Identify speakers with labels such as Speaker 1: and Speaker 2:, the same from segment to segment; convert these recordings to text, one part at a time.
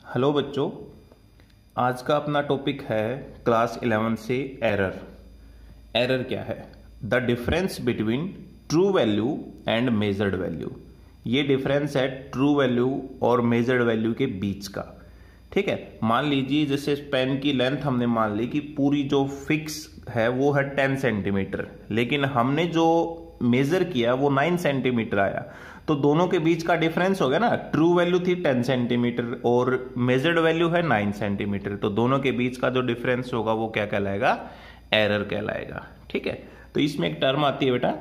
Speaker 1: Hello बच्चों, आज का अपना टॉपिक है क्लास 11 से एरर। एरर क्या है? The difference between true value and measured value. ये डिफरेंस है ट्रू वैल्यू और मेजर्ड वैल्यू के बीच का। ठीक है, मान लीजिए जैसे पेन की लेंथ हमने मान ली कि पूरी जो फिक्स है वो है 10 सेंटीमीटर, लेकिन हमने जो मेजर किया वो 9 सेंटीमीटर आया, तो दोनों के बीच का डिफरेंस हो गया ना। ट्रू वैल्यू थी 10 सेंटीमीटर और मेजर्ड वैल्यू है 9 सेंटीमीटर, तो दोनों के बीच का जो डिफरेंस होगा वो क्या कहलाएगा? एरर कहलाएगा। ठीक है, तो इसमें एक टर्म आती है बेटा,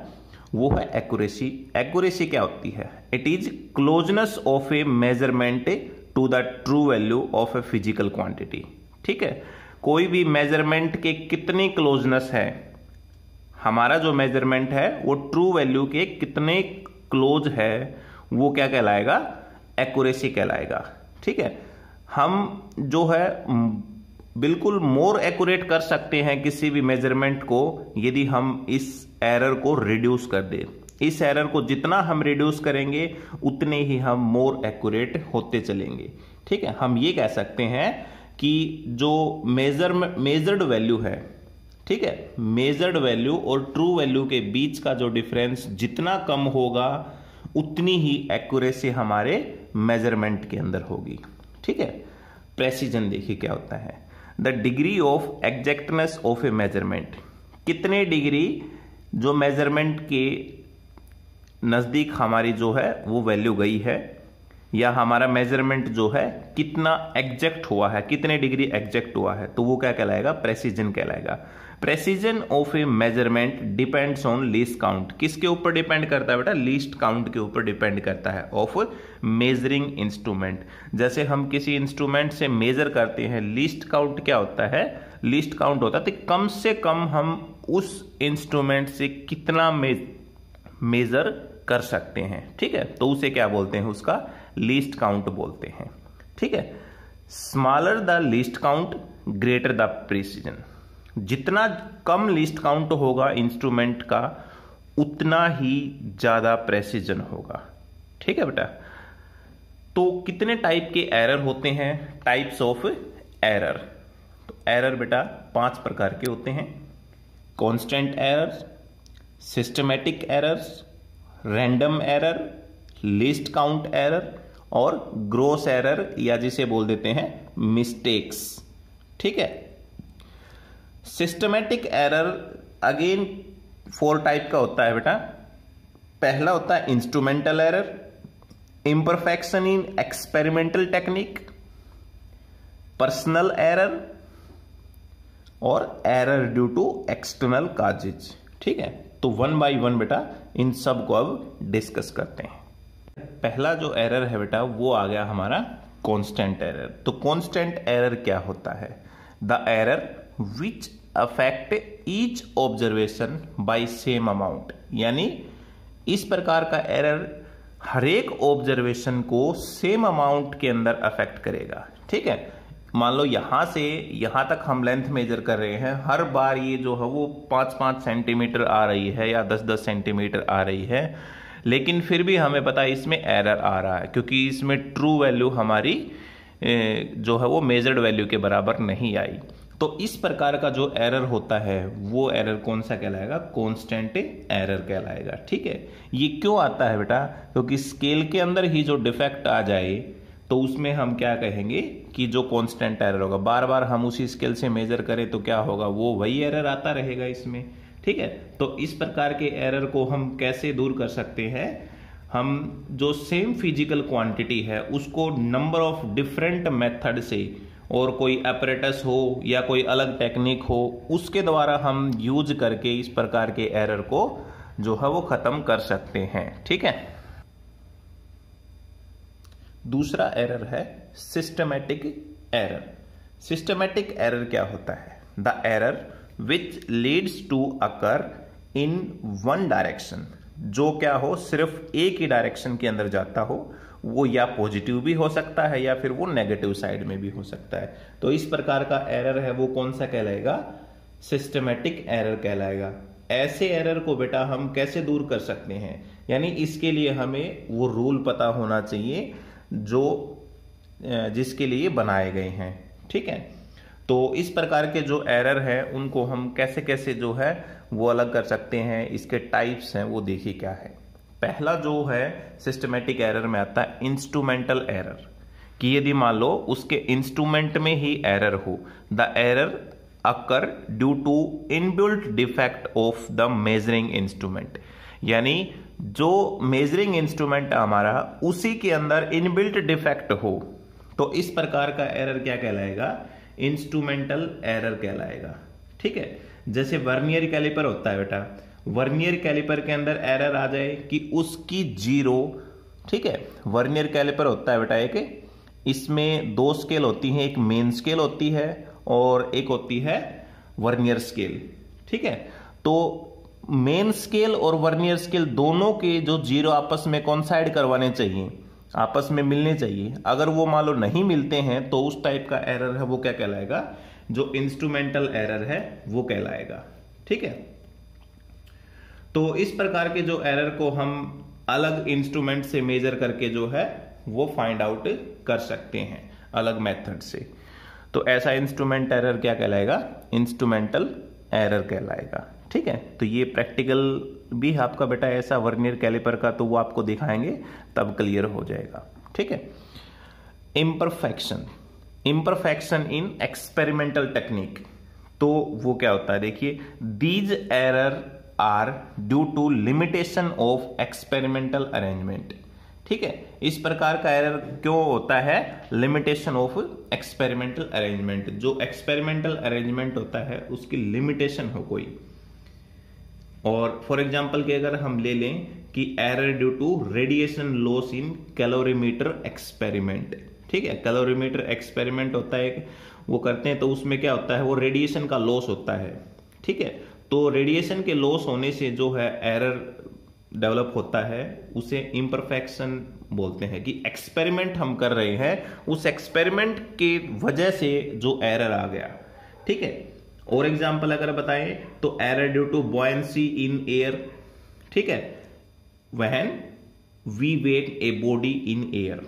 Speaker 1: वो है एक्यूरेसी। एक्यूरेसी क्या होती है? It is closeness of a measurement to the true value of a physical quantity. ठीक है, कोई भी मेजरमेंट के कितनी क्लोजनेस है, हमारा जो मेजरमेंट है वो ट्रू वैल्यू के कितने क्लोज है, वो क्या कहलाएगा? एक्यूरेसी कहलाएगा। ठीक है, हम जो है बिल्कुल मोर एक्यूरेट कर सकते हैं किसी भी मेजरमेंट को यदि हम इस एरर को रिड्यूस कर दें। इस एरर को जितना हम रिड्यूस करेंगे उतने ही हम मोर एक्यूरेट होते चलेंगे। ठीक है, हम ये कह सकते हैं कि जो मेजर्ड वैल्यू है, ठीक है, मेजर्ड वैल्यू और ट्रू वैल्यू के बीच का जो डिफरेंस जितना कम होगा उतनी ही एक्यूरेसी हमारे मेजरमेंट के अंदर होगी। ठीक है, प्रेसिजन देखिए क्या होता है। The degree of exactness of a measurement, कितने डिग्री जो मेजरमेंट के नजदीक हमारी जो है वो वैल्यू गई है, या हमारा मेजरमेंट जो है कितना एग्जैक्ट हुआ है, कितने डिग्री एग्जैक्ट हुआ है, तो वो क्या कहलाएगा? प्रेसिजन कहलाएगा। Precision of a measurement depends on least count. किसके ऊपर डिपेंड करता है बेटा? लीस्ट काउंट के ऊपर डिपेंड करता है ऑफ मेजरिंग इंस्ट्रूमेंट। जैसे हम किसी इंस्ट्रूमेंट से मेजर करते हैं, लीस्ट काउंट क्या होता है? लीस्ट काउंट होता है तो कम से कम हम उस इंस्ट्रूमेंट से कितना मेजर कर सकते हैं। ठीक है, तो उसे क्या बोलते हैं? उसका लीस्ट काउंट बोलते हैं। ठीक है, smaller the least count greater the precision. जितना कम लीस्ट काउंट होगा इंस्ट्रूमेंट का उतना ही ज्यादा प्रेसिजन होगा। ठीक है बेटा, तो कितने टाइप के एरर होते हैं? Types of error. तो एरर बेटा 5 प्रकार के होते हैं। Constant errors, systematic errors, random error, least count error और ग्रोस एरर, या जिसे बोल देते हैं मिस्टेक्स। ठीक है, सिस्टमैटिक एरर अगेन 4 टाइप का होता है बेटा। पहला होता है instrumental error, imperfection in experimental technique, personal error और error due to external causes. ठीक है, तो 1 बाय 1 बेटा इन सब को अब डिस्कस करते हैं। पहला जो एरर है बेटा वो आ गया हमारा कांस्टेंट एरर। तो कांस्टेंट एरर क्या होता है? The error which affect each observation bye same amount. यानी इस प्रकार का एरर हर एक ऑब्जर्वेशन को सेम अमाउंट के अंदर अफेक्ट करेगा। ठीक है, मान लो यहां से यहां तक हम लेंथ मेजर कर रहे हैं, हर बार ये जो है वो 5-5 सेंटीमीटर आ रही है या 10-10 सेंटीमीटर आ रही है, लेकिन फिर भी हमें पता है इसमें एरर आ रहा है क्योंकि इसमें ट्रू वैल्यू हमारी जो है वो मेजर्ड वैल्यू के बराबर नहीं आई। तो इस प्रकार का जो एरर होता है वो एरर कौन सा कहलाएगा? कांस्टेंट एरर कहलाएगा। ठीक है, ये क्यों आता है बेटा? क्योंकि स्केल के अंदर ही जो डिफेक्ट आ जाए तो उसमें हम क्या कहेंगे कि जो कांस्टेंट एरर होगा। बार बार हम उसी स्केल से मेजर करें तो क्या होगा? वो वही एरर आता रहेगा इसमें। ठीक है, तो इस प्रकार के एरर को हम कैसे दूर कर सकते हैं? हम जो सेम फिजिकल क्वांटिटी है उसको नंबर ऑफ डिफरेंट मेथड से, और कोई अपरेटस हो या कोई अलग टेक्निक हो, उसके द्वारा हम यूज करके इस प्रकार के एरर को जो है वो खत्म कर सकते हैं। ठीक है, दूसरा एरर है सिस्टमैटिक एरर। सिस्टमैटिक एरर क्या होता है? The error which leads to occur in one direction. जो क्या हो, सिर्फ एक ही डायरेक्शन के अंदर जाता हो, वो या पॉजिटिव भी हो सकता है या फिर वो नेगेटिव साइड में भी हो सकता है। तो इस प्रकार का एरर है वो कौन सा कहलाएगा? सिस्टमैटिक एरर कहलाएगा। ऐसे एरर को बेटा हम कैसे दूर कर सकते हैं? यानी इसके लिए हमें वो रूल पता होना चाहिए जो जिसके लिए बनाए गए हैं। ठीक है, तो इस प्रकार के जो एरर है उनको हम कैसे कैसे जो है वो अलग कर सकते हैं, इसके टाइप्स हैं वो देखिए क्या है। पहला जो है सिस्टमेटिक एरर में आता है इंस्ट्रूमेंटल एरर, कि यदि मान लो उसके इंस्ट्रूमेंट में ही एरर हो, the error occur due to inbuilt defect of the measuring instrument, यानी जो मेजरिंग इंस्ट्रूमेंट हमारा उसी के अंदर इनबिल्ट डिफेक्ट हो, तो इस प्रकार का एरर क्या कहलाएगा, इंस्ट्रूमेंटल एरर कहलाएगा। ठीक है, जैसे वर्नियर कैलिपर होता है बेटा, वर्नियर कैलिपर के अंदर एरर आ जाए कि उसकी जीरो, ठीक है, वर्नियर कैलिपर होता है बेटा एक, इसमें दो स्केल होती हैं, एक मेन स्केल होती है और एक होती है वर्नियर स्केल। ठीक है, तो मेन स्केल और वर्नियर स्केल दोनों के जो जीरो आपस में कोइंसाइड करवाने चाहिए, आपस में मिलने चाहिए। अगर वो मान लो नहीं मिलते हैं तो उस टाइप का एरर है वो क्या कहलाएगा, जो इंस्ट्रूमेंटल एरर है वो कहलाएगा। ठीक है, तो इस प्रकार के जो एरर को हम अलग इंस्ट्रूमेंट से मेजर करके जो है वो फाइंड आउट कर सकते हैं अलग मेथड से। तो ऐसा इंस्ट्रूमेंट एरर क्या कहलाएगा, इंस्ट्रूमेंटल एरर कहलाएगा। ठीक है, तो ये प्रैक्टिकल भी आपका बेटा ऐसा वर्नियर कैलिपर का तो वो आपको दिखाएंगे तब क्लियर हो जाएगा। ठीक है, imperfection, imperfection in experimental technique, तो वो क्या होता है देखिए, these error are due to limitation of experimental arrangement. ठीक है, इस प्रकार का एरर क्यों होता है, लिमिटेशन ऑफ एक्सपेरिमेंटल अरेंजमेंट, जो एक्सपेरिमेंटल अरेंजमेंट होता है उसकी लिमिटेशन हो कोई। और फॉर एग्जांपल के अगर हम ले लें कि error due to radiation loss in calorimeter experiment. ठीक है, कैलोरीमीटर एक्सपेरिमेंट होता है, वो करते हैं तो उसमें क्या होता है, वो रेडिएशन का लॉस होता है। ठीक है, तो रेडिएशन के लॉस होने से जो है एरर डेवलप होता है, उसे इम्परफेक्शन बोलते हैं, कि एक्सपेरिमेंट हम कर रहे हैं, उस एक्सपेरिमेंट के वजह से जो एरर आ गया। ठीक है, और एग्जांपल अगर बताएं तो error due to buoyancy in air. ठीक है, when we weigh a body in air.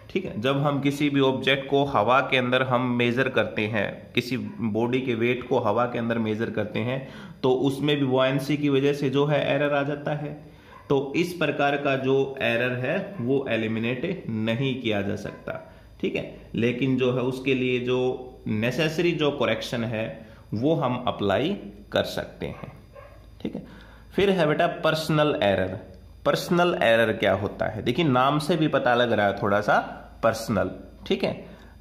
Speaker 1: ठीक है, जब हम किसी भी ऑब्जेक्ट को हवा के अंदर हम मेजर करते हैं, किसी बॉडी के वेट को हवा के अंदर मेजर करते हैं, तो उसमें भी बॉयंसी की वजह से जो है एरर आ जाता है। तो इस प्रकार का जो एरर है वो एलिमिनेट नहीं किया जा सकता। ठीक है, लेकिन जो है उसके लिए जो नेसेसरी जो करेक्शन है वो हम अप्लाई कर सकते हैं। ठीक है, फिर है बेटा पर्सनल एरर। पर्सनल एरर क्या होता है, देखिए नाम से भी पता लग रहा है थोड़ा सा पर्सनल। ठीक है,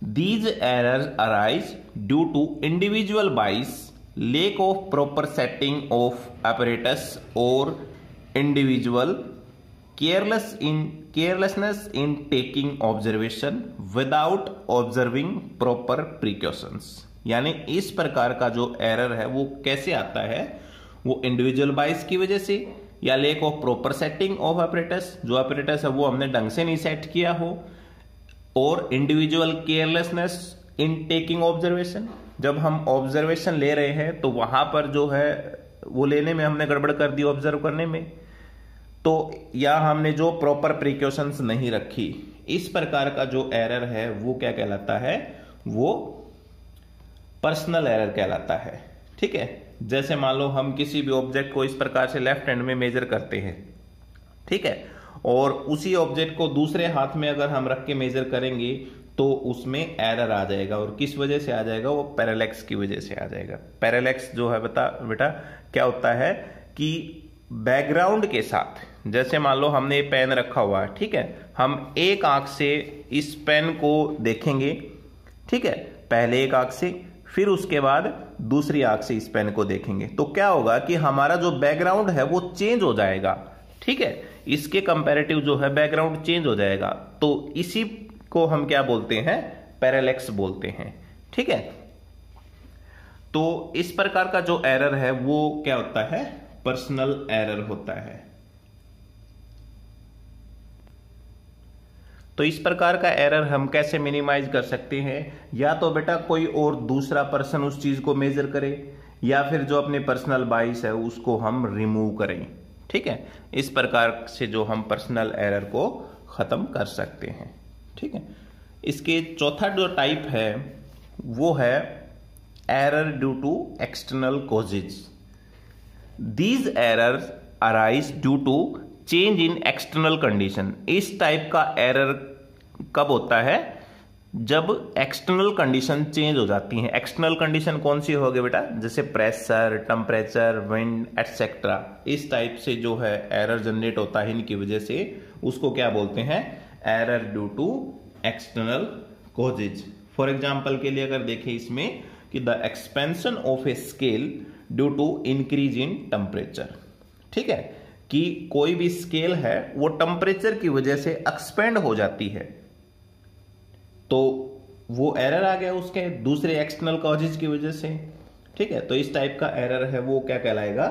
Speaker 1: these errors arise due to individual bias, lack of proper setting of apparatus or individual carelessness in taking observation without observing proper precautions। यानी इस प्रकार का जो एरर है वो कैसे आता है, वो इंडिविजुअल बाइस की वजह से, या lake of proper setting of apparatus, जो apparatus है वो हमने ढंग से नहीं सेट किया हो, और individual carelessness in taking observation, जब हम ऑब्जर्वेशन ले रहे हैं तो वहां पर जो है वो लेने में हमने गड़बड़ कर दी, ऑब्जर्व करने में, तो या हमने जो प्रॉपर प्रिकॉशंस नहीं रखी। इस प्रकार का जो एरर है वो क्या कहलाता है, वो पर्सनल एरर कहलाता है। ठीक है, जैसे मान लो हम किसी भी ऑब्जेक्ट को इस प्रकार से लेफ्ट हैंड में मेजर करते हैं, ठीक है, और उसी ऑब्जेक्ट को दूसरे हाथ में अगर हम रख के मेजर करेंगे तो उसमें एरर आ जाएगा। और किस वजह से आ जाएगा, वो पैरेलैक्स की वजह से आ जाएगा। पैरेलैक्स जो है बेटा क्या होता है कि बैकग्राउंड के साथ, जैसे मान लो हमने ये पेन रखा हुआ है, ठीक है, हम एक आंख से इस पेन को देखेंगे, ठीक है, पहले एक आंख से, फिर उसके बाद दूसरी आंख से इस पेन को देखेंगे, तो क्या होगा कि हमारा जो बैकग्राउंड है वो चेंज हो जाएगा। ठीक है, इसके कंपैरेटिव जो है बैकग्राउंड चेंज हो जाएगा, तो इसी को हम क्या बोलते हैं, पैरेलैक्स बोलते हैं। ठीक है, तो इस प्रकार का जो एरर है वो क्या होता है, पर्सनल एरर होता है। तो इस प्रकार का एरर हम कैसे मिनिमाइज कर सकते हैं, या तो बेटा कोई और दूसरा पर्सन उस चीज को मेजर करे, या फिर जो अपने पर्सनल बाइस है उसको हम रिमूव करें। ठीक है, इस प्रकार से जो हम पर्सनल एरर को खत्म कर सकते हैं। ठीक है, इसके चौथा जो टाइप है वो है error due to external causes. These errors arise due to change in external condition. इस टाइप का एरर कब होता है? जब एक्सटर्नल कंडीशन चेंज हो जाती हैं। एक्सटर्नल कंडीशन कौन सी होगी बेटा? जैसे प्रेशर, टेम्परेचर, विंड एटसेट्रा। इस टाइप से जो है एरर जनरेट होता है इनकी वजह से, उसको क्या बोलते हैं? Error due to external causes. For example के लिए अगर देखें इसमें कि the expansion of a scale due to increase in temperature. ठीक है, कि कोई भी स्केल है वो टेम्परेचर की वजह से एक्सपेंड हो जाती है, तो वो एरर आ गया उसके दूसरे एक्सटर्नल कॉजेज की वजह से। ठीक है, तो इस टाइप का एरर है वो क्या कहलाएगा?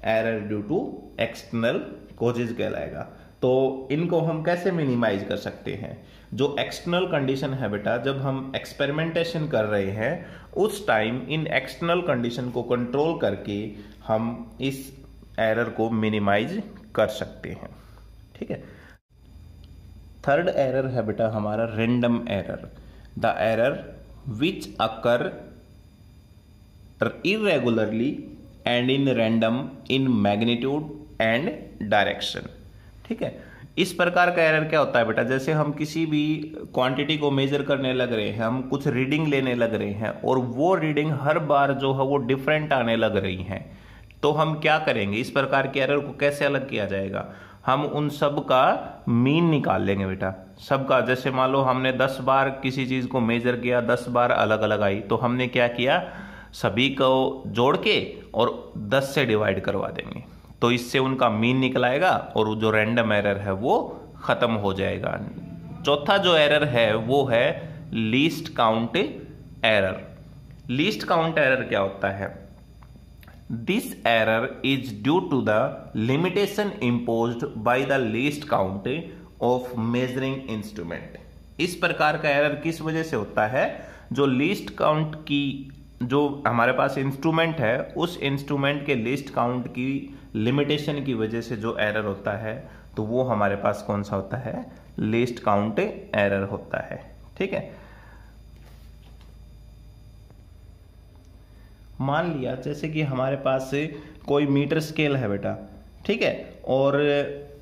Speaker 1: Error due to external causes कहलाएगा। तो इनको हम कैसे मिनिमाइज कर सकते हैं? जो एक्सटर्नल कंडीशन है बेटा, जब हम एक्सपेरिमेंटेशन कर रहे हैं उस टाइम इन एक्सटर्नल कंडीशन को कंट्रोल करके हम इस एरर को मिनिमाइज कर सकते हैं। ठीक है, थर्ड एरर है बेटा हमारा random error. The error which occur irregularly and in random in magnitude and direction. ठीक है, इस प्रकार का एरर क्या होता है बेटा? जैसे हम किसी भी क्वांटिटी को मेजर करने लग रहे हैं, हम कुछ रीडिंग लेने लग रहे हैं और वो रीडिंग हर बार जो है वो डिफरेंट आने लग रही हैं, तो हम क्या करेंगे? इस प्रकार के एरर को कैसे अलग किया जाएगा? हम उन सब का मीन निकाल लेंगे बेटा, सबका। जैसे मान लो हमने 10 बार किसी चीज को मेजर किया, 10 बार अलग अलग आई, तो हमने क्या किया? सभी को जोड़ के और 10 से डिवाइड करवा देंगे, तो इससे उनका मीन निकल आएगा और जो रैंडम एरर है वो खत्म हो जाएगा। चौथा जो एरर है वो है least count error. Least count error क्या होता है? This error is due to the limitation imposed by the least count of measuring instrument। इस प्रकार का एरर किस वजह से होता है? जो लीस्ट काउंट की जो हमारे पास इंस्ट्रूमेंट है, उस इंस्ट्रूमेंट के लीस्ट काउंट की लिमिटेशन की वजह से जो एरर होता है, तो वो हमारे पास कौन सा होता है? लीस्ट काउंट एरर होता है। ठीक है, मान लिया जैसे कि हमारे पास कोई मीटर स्केल है बेटा, ठीक है, और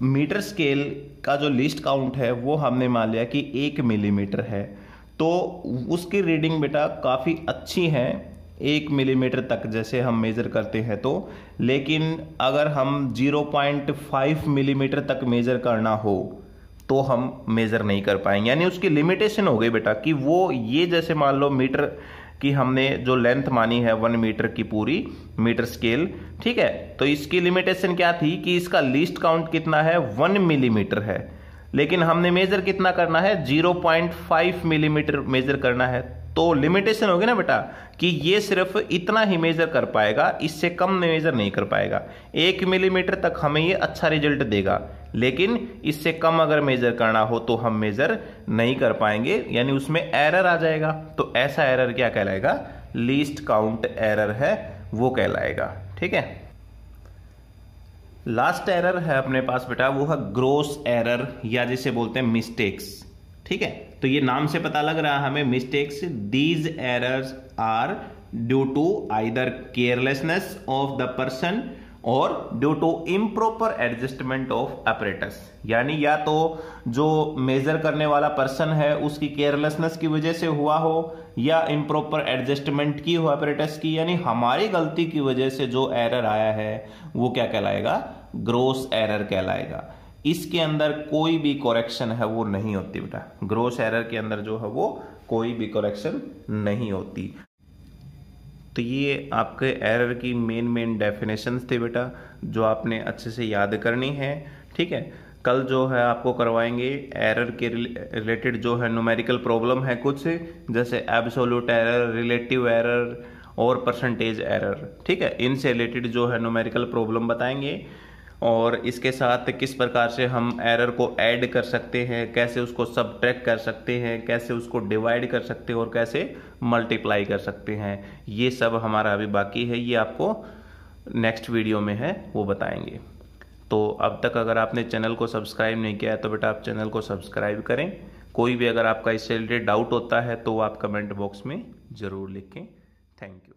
Speaker 1: मीटर स्केल का जो लीस्ट काउंट है वो हमने मान लिया कि 1 मिलीमीटर है, तो उसकी रीडिंग बेटा काफ़ी अच्छी है 1 मिलीमीटर तक जैसे हम मेज़र करते हैं तो। लेकिन अगर हम 0.5 मिलीमीटर तक मेज़र करना हो तो हम मेज़र नहीं कर पाएंगे, यानी उसकी लिमिटेशन हो गई बेटा कि वो ये जैसे मान लो मीटर कि हमने जो लेंथ मानी है 1 मीटर की पूरी मीटर स्केल, ठीक है, तो इसकी लिमिटेशन क्या थी कि इसका लीस्ट काउंट कितना है? 1 मिलीमीटर है, लेकिन हमने मेजर कितना करना है? 0.5 मिलीमीटर मेजर करना है, तो लिमिटेशन होगी ना बेटा कि ये सिर्फ इतना ही मेजर कर पाएगा, इससे कम मेजर नहीं कर पाएगा। 1 मिलीमीटर तक हमें ये अच्छा रिजल्ट देगा, लेकिन इससे कम अगर मेजर करना हो तो हम मेजर नहीं कर पाएंगे, यानी उसमें एरर आ जाएगा। तो ऐसा एरर क्या कहलाएगा? लीस्ट काउंट एरर है वो कहलाएगा। ठीक है, लास्ट एरर है अपने पास बेटा वो है ग्रोस एरर या जिसे बोलते हैं मिस्टेक्स। ठीक है, तो ये नाम से पता लग रहा है हमें mistakes. These errors are due to either carelessness of the person और due to improper adjustment of apparatus, यानी या तो जो मेजर करने वाला पर्सन है उसकी केयरलेसनेस की वजह से हुआ हो या इम्प्रॉपर एडजस्टमेंट की हो अपरेटस की, यानी हमारी गलती की वजह से जो एरर आया है वो क्या कहलाएगा? ग्रोस एरर कहलाएगा। इसके अंदर कोई भी करेक्शन है वो नहीं होती बेटा, ग्रोस एरर के अंदर जो है वो कोई भी करेक्शन नहीं होती। तो ये आपके एरर की मेन डेफिनेशंस थे बेटा, जो आपने अच्छे से याद करनी है। ठीक है, कल जो है आपको करवाएंगे एरर के रिलेटेड जो है न्यूमेरिकल प्रॉब्लम है कुछ, जैसे एब्सोल्यूट एरर, रिलेटिव एरर और परसेंटेज एरर। ठीक है, इनसे रिलेटेड जो है न्यूमेरिकल प्रॉब्लम बताएंगे, और इसके साथ किस प्रकार से हम एरर को ऐड कर सकते हैं, कैसे उसको सबट्रैक्ट कर सकते हैं, कैसे उसको डिवाइड कर सकते हैं और कैसे मल्टीप्लाई कर सकते हैं, ये सब हमारा अभी बाकी है, ये आपको नेक्स्ट वीडियो में है वो बताएंगे। तो अब तक अगर आपने चैनल को सब्सक्राइब नहीं किया है तो बेटा आप चैनल को सब्सक्राइब करें। कोई भी अगर आपका इससे रिलेटेड डाउट होता है तो वो आप कमेंट बॉक्स में ज़रूर लिखें। Thank you.